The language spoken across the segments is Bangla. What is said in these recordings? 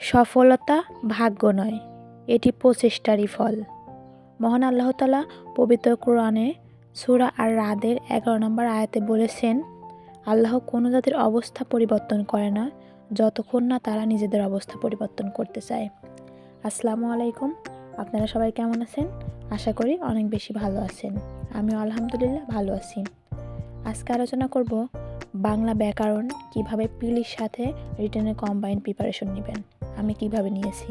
সফলতা ভাগ্য নয়, এটি প্রচেষ্টারই ফল। মহান আল্লাহ তাআলা পবিত্র কোরআনে সূরা আর রাদের 11 নম্বর আয়াতে বলেছেন, আল্লাহ কোনো জাতির অবস্থা পরিবর্তন করে না যতক্ষণ না তারা নিজেদের অবস্থা পরিবর্তন করতে চায়। আসসালামু আলাইকুম, আপনারা সবাই কেমন আছেন? আশা করি অনেক বেশি ভালো আছেন। আমিও আলহামদুলিল্লাহ ভালো আছি। আজকে আলোচনা করব বাংলা ব্যাকরণ কিভাবে পিলির সাথে রিটেনের কম্বাইন্ড প্রিপারেশন নেবেন। আমি কিভাবে নিয়েছি।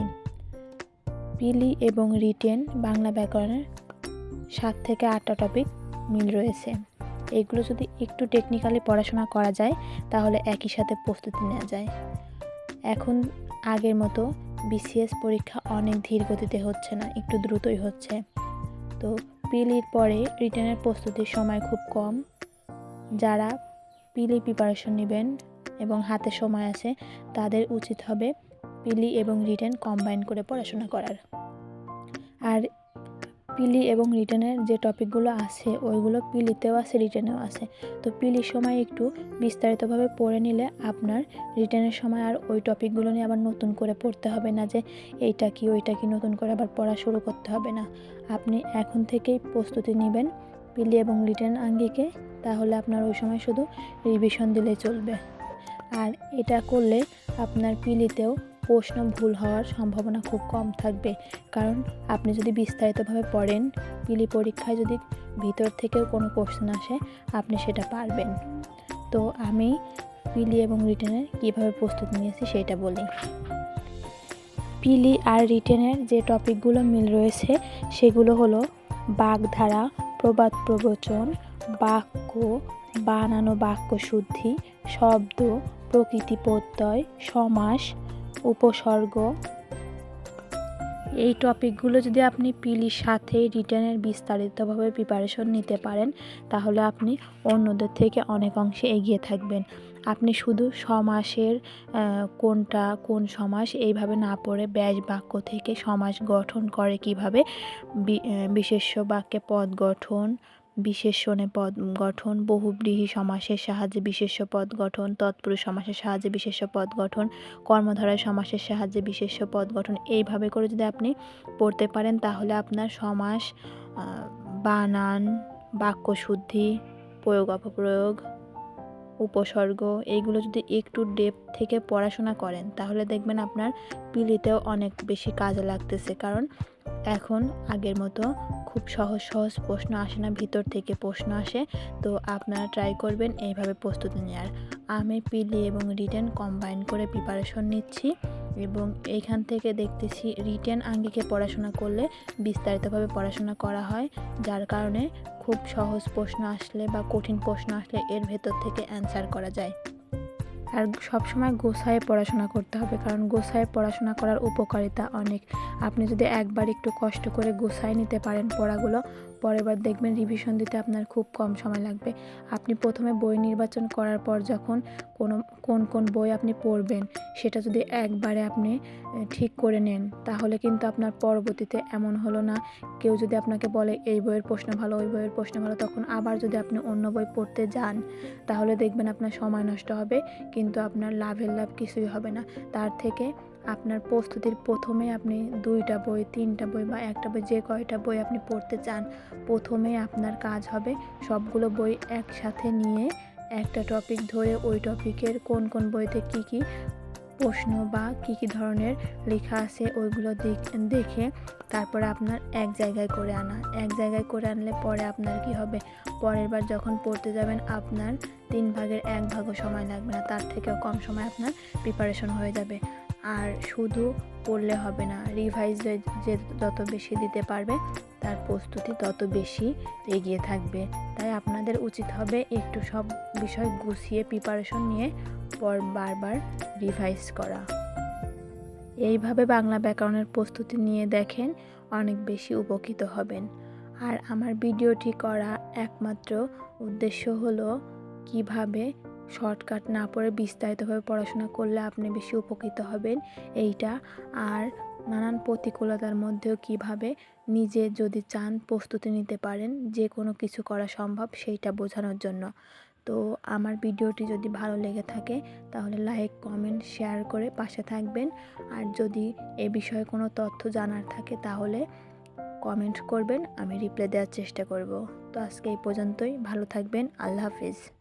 পিলি এবং রিটেন বাংলা ব্যাকরণের 7 থেকে 8টা টপিক মিল রয়েছে। এগুলো যদি একটু টেকনিক্যালি পড়াশোনা করা যায় তাহলে একই সাথে প্রস্তুতি নেওয়া যায়। এখন আগের মতো বিসিএস পরীক্ষা অনেক ধীর গতিতে হচ্ছে না, একটু দ্রুতই হচ্ছে। তো পিলির পরে রিটেনের প্রস্তুতির সময় খুব কম। যারা পিলি প্রিপারেশন নেবেন এবং হাতে সময় আছে তাদের উচিত হবে পিলি এবং রিটেন কম্বাইন করে পড়াশোনা করার। আর পিলি এবং রিটেনের যে টপিকগুলো আছে ওইগুলো পিলিতেও আছে, রিটেনেও আছে। তো পিলির সময় একটু বিস্তারিতভাবে পড়ে নিলে আপনার রিটেনের সময় আর ওই টপিকগুলো নিয়ে আবার নতুন করে পড়তে হবে না, যে এইটা কি ওইটা কি নতুন করে আবার পড়া শুরু করতে হবে না। আপনি এখন থেকেই প্রস্তুতি নেবেন পিলি এবং রিটেন আঙ্গিকে, তাহলে আপনার ওই সময় শুধু রিভিশন দিলেই চলবে। আর এটা করলে আপনার পিলিতেও প্রশ্ন ভুল হওয়ার সম্ভাবনা খুব কম থাকবে, কারণ আপনি যদি বিস্তারিতভাবে পড়েন, পিলি পরীক্ষায় যদি ভিতর থেকেও কোনো কোশ্চেন আসে আপনি সেটা পারবেন। তো আমি পিলি এবং রিটেনের কীভাবে প্রস্তুতি নিয়েছি সেটা বলি। পিলি আর রিটেনের যে টপিকগুলো মিল রয়েছে সেগুলো হলো বাগধারা, প্রবাদ প্রবচন, বাক্য, বানানো বাক্য শুদ্ধি, শব্দ, প্রকৃতি প্রত্যয়, সমাস, উপসর্গ। এই টপিকগুলো যদি আপনি পিলির সাথে রিটেনের বিস্তারিতভাবে প্রিপারেশন নিতে পারেন তাহলে আপনি অন্যদের থেকে অনেক অংশে এগিয়ে থাকবেন। আপনি শুধু সমাসের কোনটা কোন সমাস এইভাবে না পড়ে ব্যাস বাক্য থেকে সমাস গঠন করে কিভাবে, বিশেষ্য বাক্যে পদ গঠন, বিশেষণে পদ গঠন, বহুব্রীহি সমাসের সাহায্যে বিশেষ্য পদ গঠন, তৎপুরুষ সমাসের সাহায্যে বিশেষ্য পদ গঠন, কর্মধারয় সমাসের সাহায্যে বিশেষ্য পদ গঠন, এইভাবে করে যদি আপনি পড়তে পারেন তাহলে আপনার সমাস, বানান, বাক্য শুদ্ধি, প্রয়োগ অপপ্রয়োগ, উপসর্গ এইগুলো যদি একটু ডেপথ থেকে পড়াশোনা করেন তাহলে দেখবেন আপনার পিলিতেও অনেক বেশি কাজে লাগতেছে। কারণ এখন আগের মতো খুব সহজ সহজ প্রশ্ন আসে না, ভিতর থেকে প্রশ্ন আসে। তো আপনারা ট্রাই করবেন এইভাবে প্রস্তুতি নেওয়ার। আমি পিলি এবং রিটেন কম্বাইন করে প্রিপারেশন নিচ্ছি এবং এইখান থেকে দেখতেছি রিটেন আঙ্গিকে পড়াশোনা করলে বিস্তারিতভাবে পড়াশোনা করা হয়, যার কারণে খুব সহজ প্রশ্ন আসলে বা কঠিন প্রশ্ন আসলে এর ভেতর থেকে অ্যান্সার করা যায়। আর সবসময় গোছায় পড়াশোনা করতে হবে, কারণ গোছায় পড়াশোনা করার উপকারিতা অনেক। আপনি যদি একবার একটু কষ্ট করে গোছায় নিতে পারেন পড়াগুলো, পরের বার দেখবেন রিভিশন দিতে আপনার খুব কম সময় লাগবে। আপনি প্রথমে বই নির্বাচন করার পর যখন কোন কোন বই আপনি পড়বেন সেটা যদি একবারে আপনি ঠিক করে নেন তাহলে কিন্তু আপনার পরবর্তীতে এমন হলো না, কেউ যদি আপনাকে বলে এই বইয়ের প্রশ্ন ভালো ওই বইয়ের প্রশ্ন ভালো, তখন আবার যদি আপনি অন্য বই পড়তে যান তাহলে দেখবেন আপনার সময় নষ্ট হবে, কিন্তু আপনার লাভের লাভ কিছুই হবে না। তার থেকে আপনার প্রস্তুতির প্রথমে আপনি 2টা বই 3টা বই বা একটা বই, যে কয়টা বই আপনি পড়তে চান, প্রথমে আপনার কাজ হবে সবগুলো বই একসাথে নিয়ে একটা টপিক ধরে ওই টপিকের কোন কোন বইতে কী কী প্রশ্ন বা কী কী ধরনের লেখা আছে ওইগুলো দেখে তারপরে আপনার এক জায়গায় করে আনা। এক জায়গায় করে আনলে পরে আপনার কি হবে, পরের বার যখন পড়তে যাবেন আপনার 3 ভাগের 1 ভাগও সময় লাগবে না, তার থেকেও কম সময় আপনার প্রিপারেশন হয়ে যাবে। আর শুধু পড়লে হবে না, রিভাইজ যে যত বেশি দিতে পারবে তার প্রস্তুতি তত বেশি এগিয়ে থাকবে। তাই আপনাদের উচিত হবে একটু সব বিষয় গুছিয়ে প্রিপারেশন নিয়ে বারবার রিভাইজ করা। এইভাবে বাংলা ব্যাকরণের প্রস্তুতি নিয়ে দেখেন, অনেক বেশি উপকৃত হবেন। আর আমার ভিডিওটি করা একমাত্র উদ্দেশ্য হলো কিভাবে শর্টকাট না পড়ে বিস্তারিতভাবে পড়াশোনা করলে আপনি বেশি উপকৃত হবেন এইটা, আর নানান প্রতিকূলতার মধ্যেও কিভাবে নিজে যদি চান প্রস্তুতি নিতে পারেন, যে কোনো কিছু করা সম্ভব সেইটা বোঝানোর জন্য। তো তো আমার ভিডিওটি যদি ভালো লেগে থাকে তাহলে লাইক, কমেন্ট, শেয়ার করে পাশে থাকবেন। আর যদি এ বিষয়ে কোনো তথ্য জানার থাকে তাহলে কমেন্ট করবেন, আমি রিপ্লাই দেওয়ার চেষ্টা করব। তো আজকে এই পর্যন্তই, ভালো থাকবেন, আল্লাহ হাফিজ।